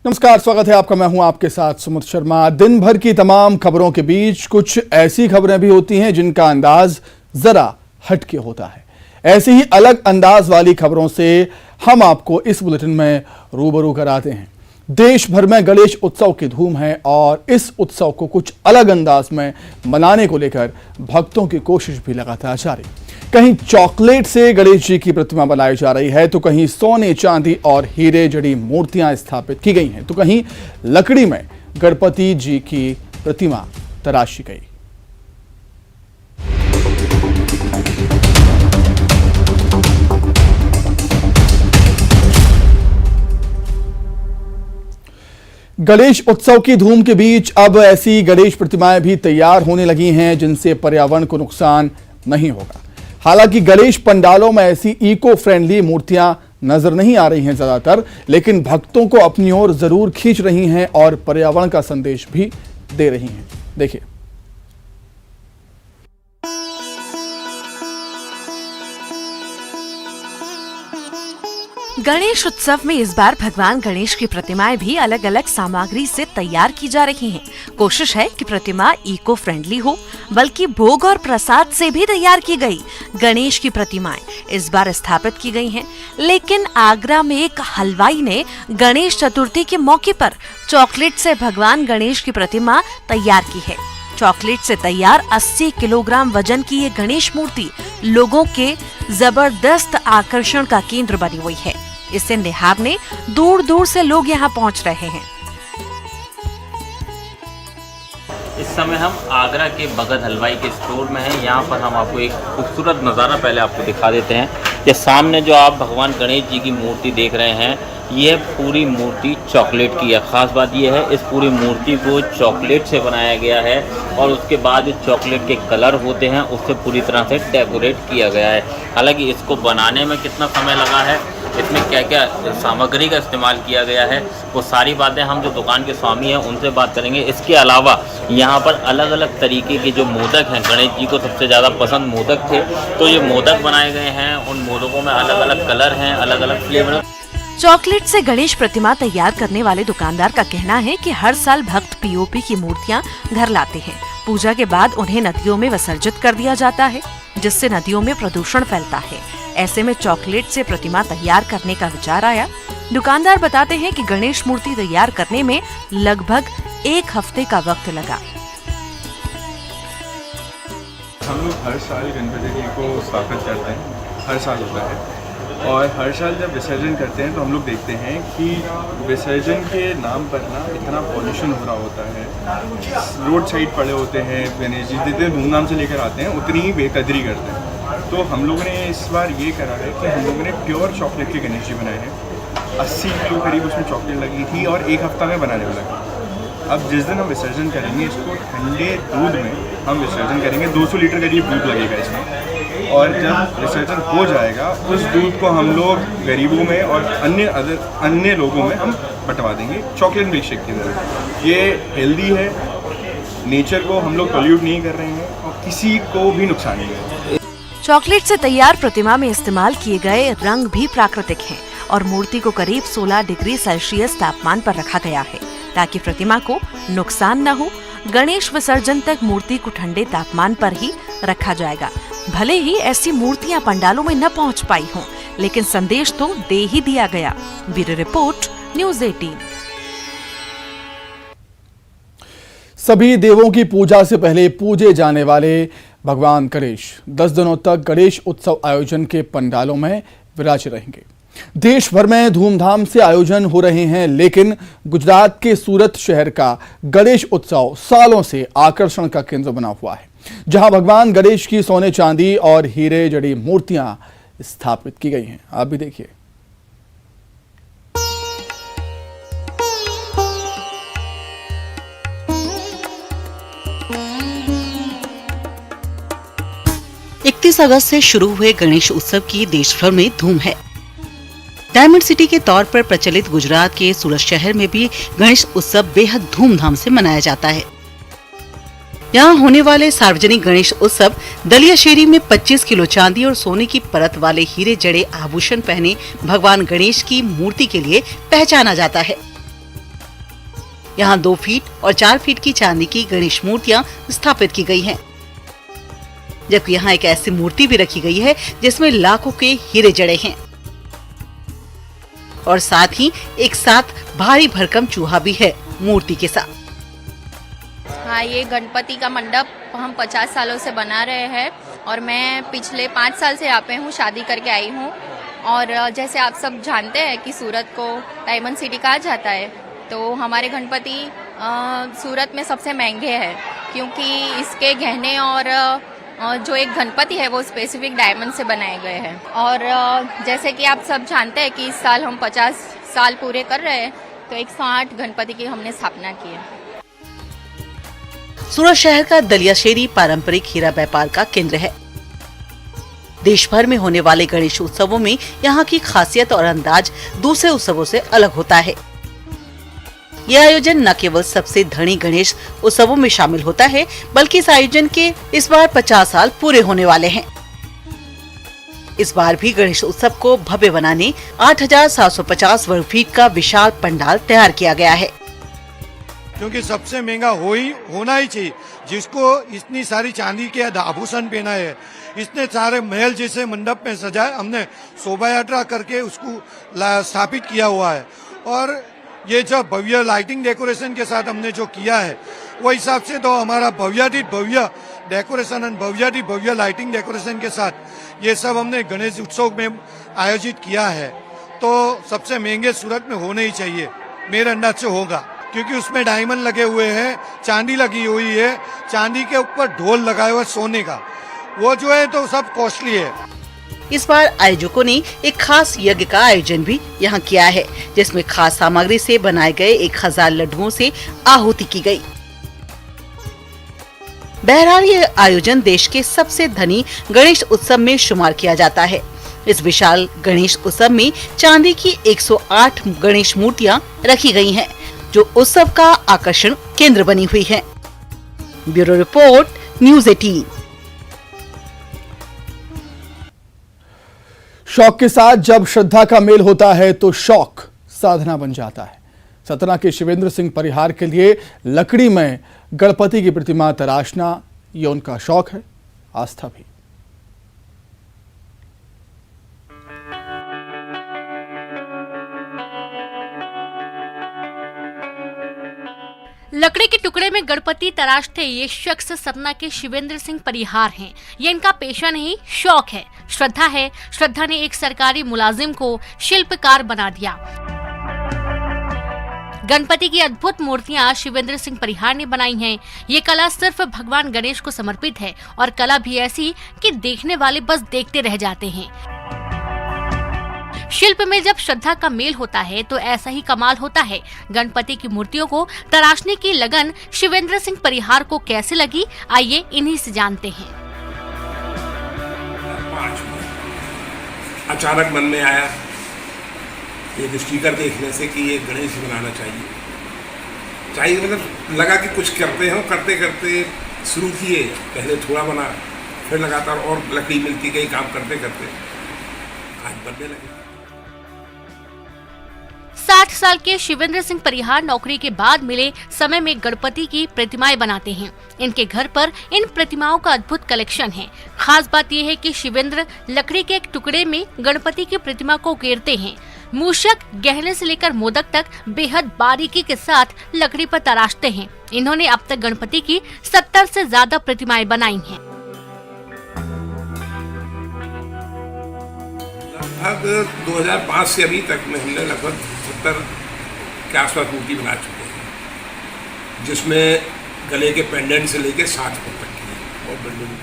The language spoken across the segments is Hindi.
नमस्कार, स्वागत है आपका। मैं हूं आपके साथ सुमित शर्मा। दिन भर की तमाम खबरों के बीच कुछ ऐसी खबरें भी होती हैं जिनका अंदाज जरा हटके होता है। ऐसी ही अलग अंदाज वाली खबरों से हम आपको इस बुलेटिन में रूबरू कराते हैं। देश भर में गणेश उत्सव की धूम है और इस उत्सव को कुछ अलग अंदाज में मनाने को लेकर भक्तों की कोशिश भी लगातार जारी। कहीं चॉकलेट से गणेश जी की प्रतिमा बनाई जा रही है, तो कहीं सोने, चांदी और हीरे जड़ी मूर्तियां स्थापित की गई हैं, तो कहीं लकड़ी में गणपति जी की प्रतिमा तराशी गई। गणेश उत्सव की धूम के बीच अब ऐसी गणेश प्रतिमाएं भी तैयार होने लगी हैं जिनसे पर्यावरण को नुकसान नहीं होगा। हालांकि गणेश पंडालों में ऐसी इको फ्रेंडली मूर्तियां नजर नहीं आ रही हैं ज्यादातर, लेकिन भक्तों को अपनी ओर जरूर खींच रही हैं और पर्यावरण का संदेश भी दे रही हैं। देखिए, गणेश उत्सव में इस बार भगवान गणेश की प्रतिमाएं भी अलग अलग सामग्री से तैयार की जा रही हैं। कोशिश है कि प्रतिमा इको फ्रेंडली हो, बल्कि भोग और प्रसाद से भी तैयार की गई गणेश की प्रतिमाएं इस बार स्थापित की गई हैं। लेकिन आगरा में एक हलवाई ने गणेश चतुर्थी के मौके पर चॉकलेट से भगवान गणेश की प्रतिमा तैयार की है। चॉकलेट से तैयार 80 किलोग्राम वजन की ये गणेश मूर्ति लोगों के जबरदस्त आकर्षण का केंद्र बनी हुई है। इसे निहारने दूर दूर से लोग यहाँ पहुँच रहे हैं। इस समय हम आगरा के भगत हलवाई के स्टोर में हैं। यहाँ पर हम आपको एक खूबसूरत नज़ारा पहले आपको दिखा देते हैं। ये सामने जो आप भगवान गणेश जी की मूर्ति देख रहे हैं, यह पूरी मूर्ति चॉकलेट की है। ख़ास बात यह है, इस पूरी मूर्ति को चॉकलेट से बनाया गया है और उसके बाद जो चॉकलेट के कलर होते हैं उससे पूरी तरह से डेकोरेट किया गया है। हालांकि इसको बनाने में कितना समय लगा है, इसमें क्या क्या सामग्री का इस्तेमाल किया गया है, वो सारी बातें हम जो दुकान के स्वामी हैं उनसे बात करेंगे। इसके अलावा यहाँ पर अलग अलग तरीके के जो मोदक हैं, गणेश जी को सबसे ज़्यादा पसंद मोदक थे, तो ये मोदक बनाए गए हैं। उन मोदकों में अलग अलग कलर हैं, अलग अलग फ्लेवर। चॉकलेट से गणेश प्रतिमा तैयार करने वाले दुकानदार का कहना है कि हर साल भक्त पीओपी की मूर्तियां घर लाते हैं। पूजा के बाद उन्हें नदियों में विसर्जित कर दिया जाता है, जिससे नदियों में प्रदूषण फैलता है। ऐसे में चॉकलेट से प्रतिमा तैयार करने का विचार आया। दुकानदार बताते हैं कि गणेश मूर्ति तैयार करने में लगभग 1 हफ्ते का वक्त लगा। हम लोग हर साल गणपति जी को स्थापित करते हैं, हर साल होता है। और हर साल जब विसर्जन करते हैं तो हम लोग देखते हैं कि विसर्जन के नाम पर ना इतना पॉल्यूशन हो रहा होता है। रोड साइड पड़े होते हैं गणेश जी, जितने धूमधाम से लेकर आते हैं उतनी ही बेकदरी करते हैं। तो हम लोगों ने इस बार ये करा है कि हम लोगों ने प्योर चॉकलेट के गणेश जी बनाए हैं। 80 किलो करीब उसमें चॉकलेट लगी थी और 1 हफ्ता में बनाने वाला है। अब जिस दिन हम विसर्जन करेंगे, इसको ठंडे दूध में हम विसर्जन करेंगे। 200 लीटर करीब दूध लगेगा इसमें, और जब विसर्जन हो जाएगा उस दूध को हम लोग गरीबों में और अन्य लोगों में हम बंटवा देंगे चॉकलेट मिल्क शेक की तरह। ये हेल्दी है, नेचर को हम लोग पॉल्यूट नहीं कर रहे हैं और किसी को भी नुकसान नहीं है। चॉकलेट से तैयार प्रतिमा में इस्तेमाल किए गए रंग भी प्राकृतिक हैं और मूर्ति को करीब 16 डिग्री सेल्सियस तापमान पर रखा गया है ताकि प्रतिमा को नुकसान न हो। गणेश विसर्जन तक मूर्ति को ठंडे तापमान पर ही रखा जाएगा। भले ही ऐसी मूर्तियां पंडालों में न पहुंच पाई हों, लेकिन संदेश तो दे ही दिया गया। Bureau report, news 18। सभी देवों की पूजा से पहले पूजे जाने वाले भगवान गणेश 10 दिनों तक गणेश उत्सव आयोजन के पंडालों में विराजे रहेंगे। देश भर में धूमधाम से आयोजन हो रहे हैं, लेकिन गुजरात के सूरत शहर का गणेश उत्सव सालों से आकर्षण का केंद्र बना हुआ है, जहां भगवान गणेश की सोने, चांदी और हीरे जड़ी मूर्तियां स्थापित की गई हैं। आप भी देखिए। अगस्त से शुरू हुए गणेश उत्सव की देश भर में धूम है। डायमंड सिटी के तौर पर प्रचलित गुजरात के सूरत शहर में भी गणेश उत्सव बेहद धूमधाम से मनाया जाता है। यहाँ होने वाले सार्वजनिक गणेश उत्सव दलियाशेरी में 25 किलो चांदी और सोने की परत वाले हीरे जड़े आभूषण पहने भगवान गणेश की मूर्ति के लिए पहचाना जाता है। यहाँ 2 फीट और 4 फीट की चांदी की गणेश मूर्तियाँ स्थापित की गई हैं। जबकि यहाँ एक ऐसी मूर्ति भी रखी गई है जिसमें लाखों के हीरे जड़े हैं और साथ ही एक साथ भारी भरकम चूहा भी है मूर्ति के साथ। हाँ, ये गणपति का मंडप हम 50 सालों से बना रहे हैं और मैं पिछले 5 साल से यहाँ पे हूँ, शादी करके आई हूँ। और जैसे आप सब जानते हैं कि सूरत को डायमंड सिटी कहा जाता है, तो हमारे गणपति सूरत में सबसे महंगे हैं क्योंकि इसके गहने और जो एक गणपति है वो स्पेसिफिक डायमंड से बनाए गए हैं। और जैसे कि आप सब जानते हैं कि इस साल हम 50 साल पूरे कर रहे हैं, तो 108 गणपति की हमने स्थापना की है। सूरत शहर का दलियाशेरी पारंपरिक हीरा व्यापार का केंद्र है। देश भर में होने वाले गणेश उत्सवों में यहाँ की खासियत और अंदाज दूसरे उत्सवों से अलग होता है। यह आयोजन न केवल सबसे धनी गणेश उत्सवों में शामिल होता है, बल्कि इस आयोजन के इस बार 50 साल पूरे होने वाले हैं। इस बार भी गणेश उत्सव को भव्य बनाने 8,750 वर्ग फीट का विशाल पंडाल तैयार किया गया है। क्योंकि सबसे महंगा होना ही चाहिए, जिसको इतनी सारी चांदी के आभूषण पहना है, इतने सारे महल जैसे मंडप में सजाए, हमने शोभा यात्रा करके उसको स्थापित किया हुआ है। और ये जो भव्य लाइटिंग डेकोरेशन के साथ हमने जो किया है, वो हिसाब से तो हमारा भव्याति भव्य डेकोरेशन और भव्याति भव्य लाइटिंग डेकोरेशन के साथ ये सब हमने गणेश उत्सव में आयोजित किया है। तो सबसे महंगे सूरत में होने ही चाहिए, मेरे अंदाज से होगा, क्योंकि उसमें डायमंड लगे हुए हैं, चांदी लगी हुई है, चांदी के ऊपर ढोल लगाया हुआ सोने का, वो जो है तो सब कॉस्टली है। इस बार आयोजकों ने एक खास यज्ञ का आयोजन भी यहाँ किया है, जिसमें खास सामग्री से बनाए गए 1000 लड्डुओं से आहुति की गई। बहरहाल ये आयोजन देश के सबसे धनी गणेश उत्सव में शुमार किया जाता है। इस विशाल गणेश उत्सव में चांदी की 108 गणेश मूर्तियाँ रखी गई हैं, जो उत्सव का आकर्षण केंद्र बनी हुई है। Bureau report, news 18। शौक के साथ जब श्रद्धा का मेल होता है तो शौक साधना बन जाता है। सतना के शिवेंद्र सिंह परिहार के लिए लकड़ी में गणपति की प्रतिमा तराशना ये उनका शौक है, आस्था भी। लकड़ी के टुकड़े में गणपति तराशते ये शख्स सतना के शिवेंद्र सिंह परिहार हैं। ये इनका पेशा नहीं, शौक है, श्रद्धा है। श्रद्धा ने एक सरकारी मुलाजिम को शिल्पकार बना दिया। गणपति की अद्भुत मूर्तियां शिवेंद्र सिंह परिहार ने बनाई हैं। ये कला सिर्फ भगवान गणेश को समर्पित है और कला भी ऐसी कि देखने वाले बस देखते रह जाते हैं। शिल्प में जब श्रद्धा का मेल होता है तो ऐसा ही कमाल होता है। गणपति की मूर्तियों को तराशने की लगन शिवेंद्र सिंह परिहार को कैसे लगी, आइए इन्हीं से जानते हैं। अचानक मन में आया एक स्टिकर देखने से कि ये गणेश बनाना चाहिए, मतलब लगा कि कुछ करते हो, करते करते शुरू किए। पहले थोड़ा बना, फिर लगातार और लकड़ी मिलती गई, काम करते करते आज बनने लगे। 60 साल के शिवेंद्र सिंह परिहार नौकरी के बाद मिले समय में गणपति की प्रतिमाएं बनाते हैं। इनके घर पर इन प्रतिमाओं का अद्भुत कलेक्शन है। खास बात यह है कि शिवेंद्र लकड़ी के एक टुकड़े में गणपति की प्रतिमा को उकेरते हैं। मूषक, गहने से लेकर मोदक तक बेहद बारीकी के साथ लकड़ी पर तराशते हैं। इन्होंने अब तक गणपति की 70 से ज्यादा प्रतिमाएं बनाई हैं। लगभग 2005 से अभी तक में हमने लगभग 70 के आसपास मूर्ति बना चुके हैं, जिसमें गले के पेंडेंट से लेकर 60 फुट तक की और बड़ी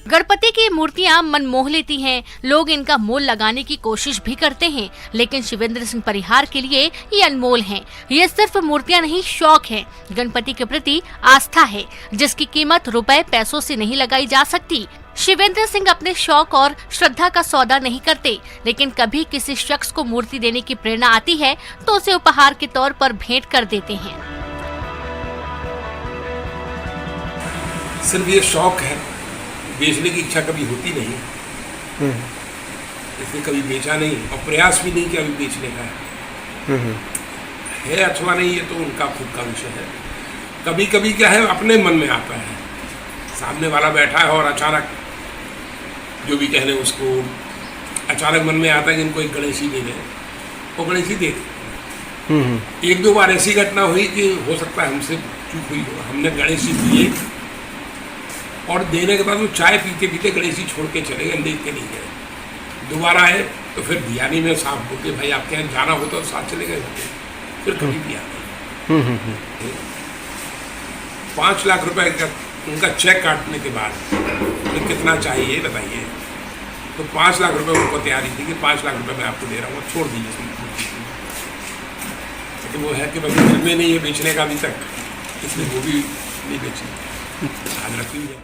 गणपति की मूर्तियां मन मोह लेती हैं। लोग इनका मोल लगाने की कोशिश भी करते हैं, लेकिन शिवेंद्र सिंह परिहार के लिए ये अनमोल हैं। ये सिर्फ मूर्तियां नहीं, शौक है। गणपति के प्रति आस्था है, जिसकी कीमत रुपए पैसों से नहीं लगाई जा सकती। शिवेंद्र सिंह अपने शौक और श्रद्धा का सौदा नहीं करते, लेकिन कभी किसी शख्स को मूर्ति देने की प्रेरणा आती है तो उसे उपहार के तौर पर भेंट कर देते हैं। सिर्फ ये शौक है, बेचने की इच्छा कभी होती नहीं, इसलिए कभी बेचा नहीं और प्रयास भी नहीं किया अभी बेचने का। है अथवा नहीं, ये तो उनका खुद का विषय है। कभी कभी क्या है, अपने मन में आता है, सामने वाला बैठा है और अचानक जो भी कह लें उसको अचानक मन में आता है कि इनको एक गणेश ही दे दें, वो गणेश ही दे दें। एक दो बार ऐसी घटना हुई कि हो सकता है हमसे चूक हुई हो, हमने गणेश जी दिए और देने के बाद वो चाय पीते पीते गणेश जी छोड़ के चले गए, देख के नहीं गए। दोबारा आए तो फिर दिया नहीं, मैं साफ बोलते भाई आपके यहाँ जाना होता तो साथ चले गए होते, फिर कभी दिया नहीं। 5 लाख रुपए का उनका चेक काटने के बाद तो कितना चाहिए बताइए, तो 5 लाख रुपए उनको तैयारी थी कि 5 लाख रुपए मैं आपको दे रहा हूँ, छोड़ दीजिए। लेकिन वो है कि बस दिल में नहीं है बेचने का अभी तक, इसलिए वो भी नहीं बेची, याद रखिए।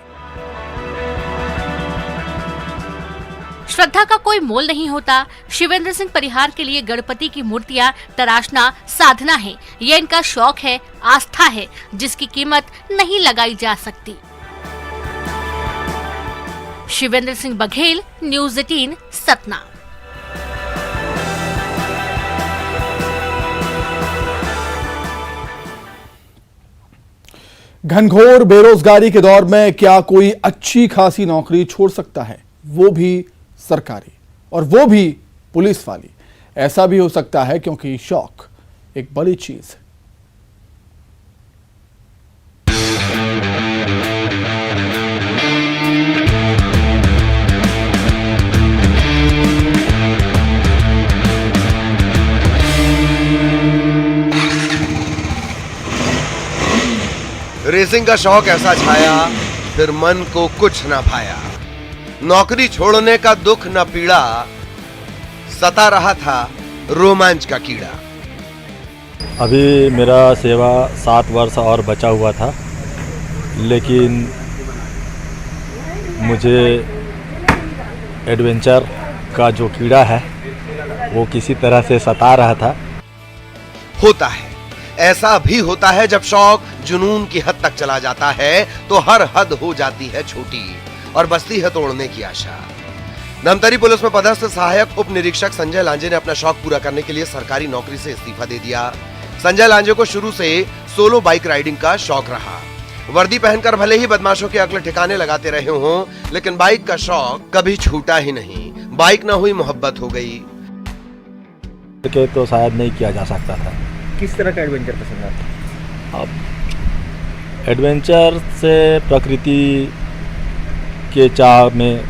श्रद्धा का कोई मोल नहीं होता। शिवेंद्र सिंह परिहार के लिए गणपति की मूर्तियां तराशना साधना है, ये इनका शौक है, आस्था है, जिसकी कीमत नहीं लगाई जा सकती। शिवेंद्र सिंह बघेल, न्यूज़ 18, सतना। घनघोर बेरोजगारी के दौर में क्या कोई अच्छी खासी नौकरी छोड़ सकता है, वो भी सरकारी और वो भी पुलिस वाली? ऐसा भी हो सकता है क्योंकि शौक एक बड़ी चीज है। रेसिंग का शौक ऐसा छाया, फिर मन को कुछ न भाया। नौकरी छोड़ने का दुख न पीड़ा, सता रहा था रोमांच का कीड़ा। अभी मेरा सेवा 7 वर्ष और बचा हुआ था, लेकिन मुझे एडवेंचर का जो कीड़ा है वो किसी तरह से सता रहा था। होता है, ऐसा भी होता है जब शौक जुनून की हद तक चला जाता है तो हर हद हो जाती है छोटी और बचती है तोड़ने की आशा। धमतरी पुलिस में पदस्थ सहायक उप निरीक्षक संजय लांजे ने अपना शौक पूरा करने के लिए सरकारी नौकरी से इस्तीफा दे दिया। संजय लांजे को शुरू से सोलो बाइक राइडिंग का शौक रहा। वर्दी पहनकर भले ही बदमाशों के अकल ठिकाने लगाते रहे हों, लेकिन बाइक का शौक कभी छूटा ही नहीं। बाइक न हुई मोहब्बत हो गई। तो शायद नहीं किया जा सकता था। किस तरह का एडवेंचर पसंद आता? अब एडवेंचर से प्रकृति के चाह में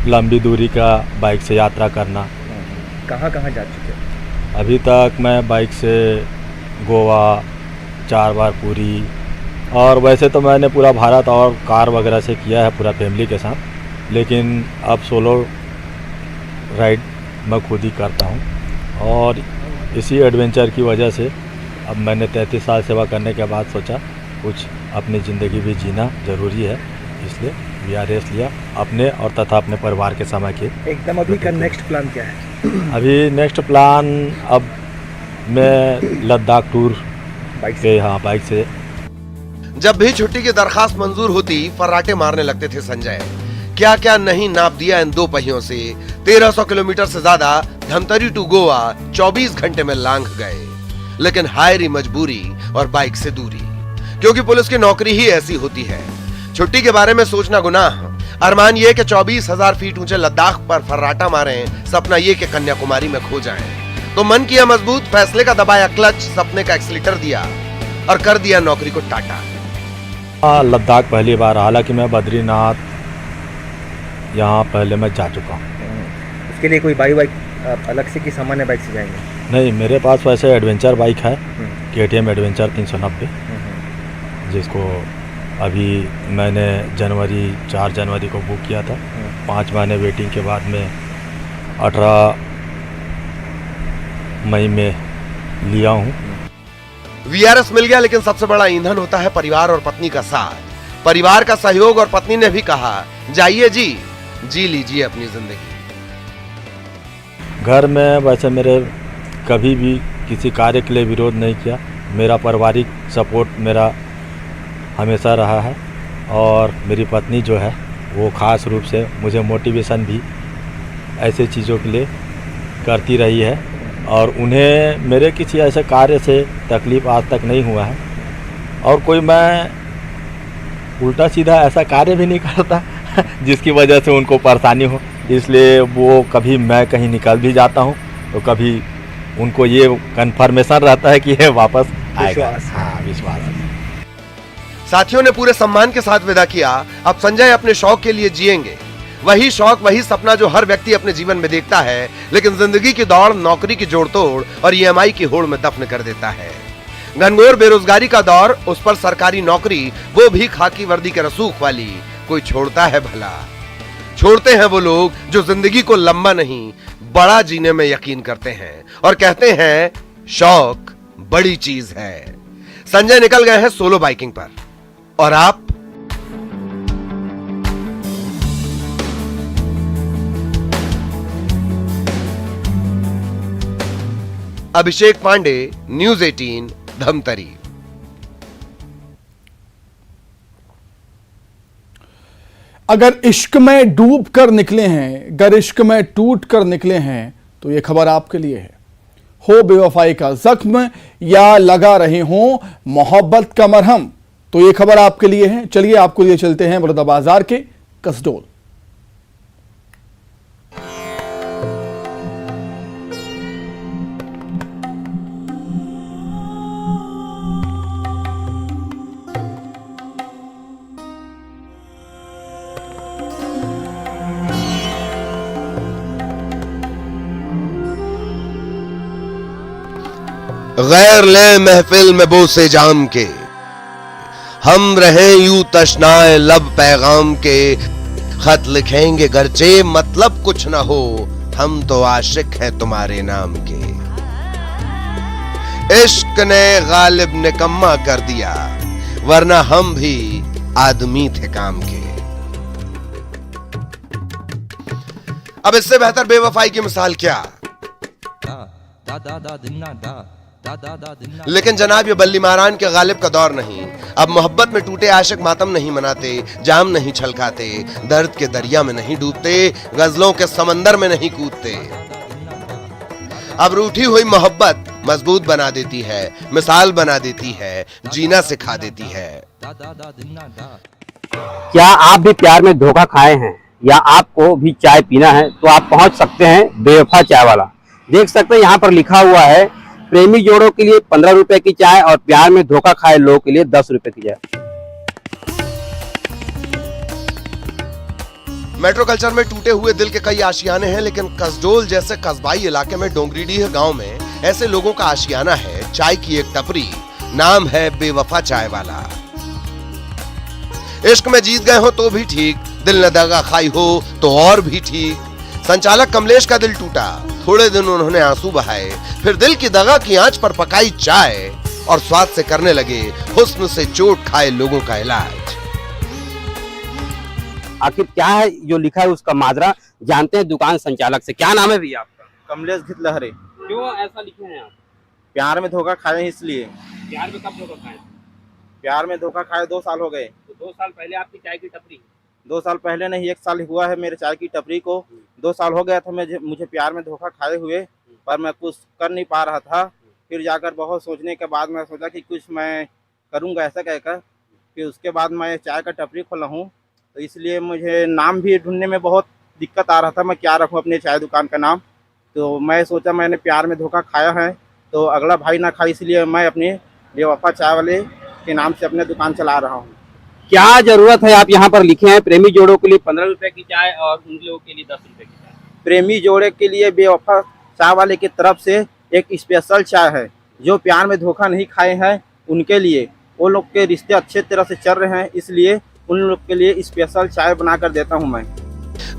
लंबी दूरी का बाइक से यात्रा करना। कहाँ कहाँ जा चुके हैं? अभी तक मैं बाइक से गोवा, 4 बार पुरी, और वैसे तो मैंने पूरा भारत और कार वगैरह से किया है पूरा फैमिली के साथ, लेकिन अब सोलो राइड मैं खुद ही करता हूँ। और इसी एडवेंचर की वजह से अब मैंने 33 साल सेवा करने के बाद सोचा कुछ अपनी ज़िंदगी भी जीना ज़रूरी है, इसलिए VRS लिया अपने और तथा अपने परिवार के समय के। एकदम अभी का नेक्स्ट प्लान क्या है? अभी नेक्स्ट प्लान, अब मैं लद्दाख टूर बाइक से। जब भी छुट्टी की दरखास्त मंजूर होती, फर्राटे मारने लगते थे संजय। क्या क्या नहीं नाप दिया इन 2 पहियों से। 1300 किलोमीटर से ज्यादा धमतरी टू गोवा 24 घंटे में लांघ गए, लेकिन हायरी मजबूरी और बाइक से दूरी, क्योंकि पुलिस की नौकरी ही ऐसी होती है। छुट्टी के बारे में सोचना गुनाह, अरमान ये कि 24,000 फीट ऊंचे लद्दाख पर फर्राटा मारें, सपना ये कि कन्याकुमारी में खो जाएं। तो मन किया मजबूत, फैसले का दबाया क्लच, सपने का एक्सीलेटर दिया और कर दिया नौकरी को टाटा। लद्दाख पहली बार, हालांकि मैं बद्रीनाथ यहाँ पहले मैं जा चुका हूँ। इसके लिए कोई बाइक अलग से कि सामान्य बाइक से जाएंगे? नहीं, मेरे पास वैसे एडवेंचर बाइक है, KTM एडवेंचर 390, जिसको अभी मैंने 4 जनवरी को बुक किया था। 5 महीने वेटिंग के बाद में 18 मई में लिया हूँ। VRS मिल गया, लेकिन सबसे बड़ा ईंधन होता है परिवार और पत्नी का साथ, परिवार का सहयोग। और पत्नी ने भी कहा, जाइए जी लीजिए अपनी जिंदगी। घर में वैसे मेरे कभी भी किसी कार्य के लिए विरोध नहीं किया। मेरा पारिवारिक सपोर्ट मेरा हमेशा रहा है, और मेरी पत्नी जो है वो ख़ास रूप से मुझे मोटिवेशन भी ऐसे चीज़ों के लिए करती रही है। और उन्हें मेरे किसी ऐसे कार्य से तकलीफ़ आज तक नहीं हुआ है और कोई मैं उल्टा सीधा ऐसा कार्य भी नहीं करता जिसकी वजह से उनको परेशानी हो। इसलिए वो कभी मैं कहीं निकल भी जाता हूँ तो कभी उनको ये कन्फर्मेशन रहता है कि ये वापस आएगा। हाँ, विश्वास है। साथियों ने पूरे सम्मान के साथ विदा किया। अब संजय अपने शौक के लिए जिएंगे। वही शौक, वही सपना जो हर व्यक्ति अपने जीवन में देखता है, लेकिन जिंदगी की दौड़, नौकरी की जोड़तोड़ और ईएमआई की होड़ में दफन कर देता है। घनघोर बेरोजगारी का दौर, उस पर सरकारी नौकरी, वो भी खाकी वर्दी के रसूख वाली, कोई छोड़ता है भला? छोड़ते हैं वो लोग जो जिंदगी को लंबा नहीं बड़ा जीने में यकीन करते हैं और कहते हैं शौक बड़ी चीज है। संजय निकल गए हैं सोलो बाइकिंग पर, और आप? अभिषेक पांडे, न्यूज़ 18, धमतरी। अगर इश्क में डूब कर निकले हैं, अगर इश्क में टूट कर निकले हैं, तो ये खबर आपके लिए है। हो बेवफाई का जख्म या लगा रहे हो मोहब्बत का मरहम, तो ये खबर आपके लिए है। चलिए आपको लिए चलते हैं बलौदाबाजार के कसडोल। गैर ले महफिल में बोसे जाम के, हम रहें यूं तशनाए लब पैगाम के। खत लिखेंगे गरचे मतलब कुछ न हो, हम तो आशिक हैं तुम्हारे नाम के। इश्क ने गालिब निकम्मा कर दिया, वरना हम भी आदमी थे काम के। अब इससे बेहतर बेवफाई की मिसाल क्या? लेकिन जनाब ये बल्ली मारान के गालिब का दौर नहीं। अब मोहब्बत में टूटे आशिक मातम नहीं मनाते, जाम नहीं छलकाते, दर्द के दरिया में नहीं डूबते, गजलों के समंदर में नहीं कूदते। अब रूठी हुई मोहब्बत मजबूत बना देती है, मिसाल बना देती है, जीना सिखा देती है। क्या आप भी प्यार में धोखा खाए हैं या आपको भी चाय पीना है तो आप पहुंच सकते हैं बेवफा चाय वाला। देख सकते हैं यहाँ पर लिखा हुआ है, प्रेमी जोड़ों के लिए 15 रुपए की चाय और प्यार में धोखा खाए लोगों के लिए 10 रुपए की चाय। मेट्रो कल्चर में टूटे हुए दिल के कई आशियाने हैं, लेकिन कसडोल जैसे कस्बाई इलाके में डोंगरीडीह गांव में ऐसे लोगों का आशियाना है चाय की एक टपरी, नाम है बेवफा चाय वाला। इश्क में जीत गए हो तो भी ठीक, दिल न दगा खाई हो तो और भी ठीक। संचालक कमलेश का दिल टूटा, थोड़े दिन उन्होंने आंसू बहाए, फिर दिल की दगा की आंच पर पकाई चाय और स्वाद से करने लगे हुस्न से चोट खाए लोगों का इलाज। आखिर क्या है जो लिखा है उसका माजरा जानते हैं दुकान संचालक से। क्या नाम है भैया आपका? कमलेश घितलहरे। क्यों ऐसा लिखे हैं आप? प्यार में धोखा खाए इसलिए। प्यार में कब धोखा खाए? प्यार में धोखा खाए 2 साल हो गए। तो 2 साल पहले आपकी चाय की टपरी? 2 साल पहले नहीं, 1 साल हुआ है मेरे चाय की टपरी को। 2 साल हो गया था मुझे प्यार में धोखा खाए हुए, पर मैं कुछ कर नहीं पा रहा था। फिर जाकर बहुत सोचने के बाद मैं सोचा कि कुछ मैं करूंगा ऐसा कहकर, फिर उसके बाद मैं चाय का टपरी खोला हूँ। तो इसलिए मुझे नाम भी ढूंढने में बहुत दिक्कत आ रहा था, मैं क्या रखूँ अपने चाय दुकान का नाम। तो मैं सोचा मैंने प्यार में धोखा खाया है तो अगला भाई ना खाए, इसलिए मैं अपने बेवफा चाय वाले के नाम से अपने दुकान चला रहा हूँ। क्या जरूरत है आप यहाँ पर लिखे हैं प्रेमी जोड़ों के लिए 15 रुपए की चाय और उन लोगों के लिए 10 रुपए की चाय। प्रेमी जोड़े के लिए बेवफा चाय वाले की तरफ से एक स्पेशल चाय है। जो प्यार में धोखा नहीं खाए हैं उनके लिए, वो लोग के रिश्ते अच्छे तरह से चल रहे हैं, इसलिए उन लोग के लिए स्पेशल चाय बनाकर देता हूँ मैं।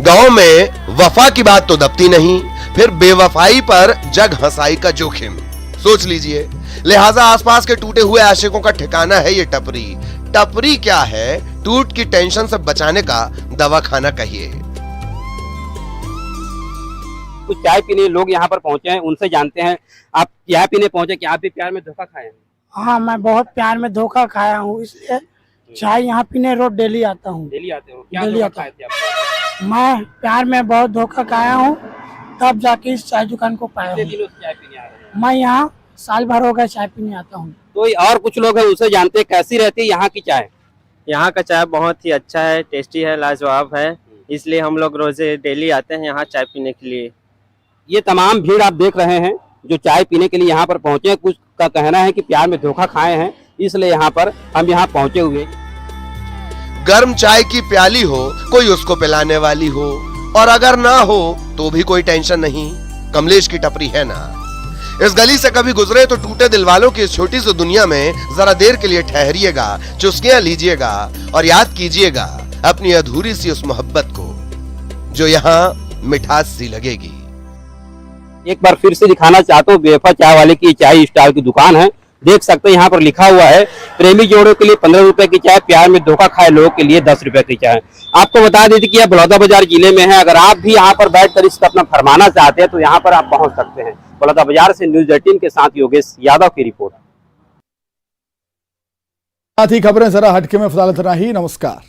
गांव में वफा की बात तो दबती नहीं, फिर बेवफाई पर जग हंसाई का जोखिम सोच लीजिए। लिहाजा आसपास के टूटे हुए आशिकों का ठिकाना है ये टपरी। टपरी क्या है? टूट की टेंशन से बचाने का दवा खाना कहिए। कुछ चाय पीने लोग यहाँ पर पहुंचे हैं, उनसे जानते हैं। आप चाय पीने पहुंचे, क्या आप भी प्यार में धोखा खाए हैं? हाँ, मैं बहुत प्यार में धोखा खाया हूँ, इसलिए चाय यहाँ पीने रोज डेली आता हूँ। डेली आते हो? क्या डेली धोखा आता खाए थे आप? मैं प्यार में बहुत धोखा खाया हूँ, तब जाके इस चाय दुकान को पाया कितने हूँ। दिनों से चाय पीने मैं यहाँ साल भर हो गया चाय पीने आता हूँ। तो और कुछ लोग हैं उसे जानते हैं कैसी रहती है यहाँ की चाय? यहाँ का चाय बहुत ही अच्छा है, टेस्टी है, लाजवाब है, इसलिए हम लोग रोजे डेली आते हैं यहाँ चाय पीने के लिए। ये तमाम भीड़ आप देख रहे हैं जो चाय पीने के लिए यहाँ पर पहुंचे हैं। कुछ का कहना है कि प्यार में धोखा खाए हैं, इसलिए यहाँ पर हम यहाँ पहुंचे हुए। गर्म चाय की प्याली हो, कोई उसको पिलाने वाली हो, और अगर ना हो तो भी कोई टेंशन नहीं, कमलेश की टपरी है ना। इस गली से कभी गुजरे तो टूटे दिल वालों की इस छोटी सी दुनिया में जरा देर के लिए ठहरिएगा, चुस्कियां लीजिएगा और याद कीजिएगा अपनी अधूरी सी उस मोहब्बत को जो यहाँ मिठास सी लगेगी। एक बार फिर से दिखाना चाहता हूँ बेवफा चाय वाले की चाय स्टाल की दुकान है। देख सकते हैं यहाँ पर लिखा हुआ है प्रेमी जोड़ों के लिए 15 रुपए की चाय, प्यार में धोखा खाए लोगों के लिए 10 रुपए की चाय। आपको बता देते कि यह बलौदाबाजार जिले में है। अगर आप भी यहाँ पर बैठकर इसका अपना फरमाना चाहते हैं तो यहाँ पर आप पहुँच सकते हैं। बलौदाबाजार से न्यूज़ 18 के साथ योगेश यादव की रिपोर्ट। साथ ही खबरें जरा हटके में फिलहाल इतना ही। नमस्कार।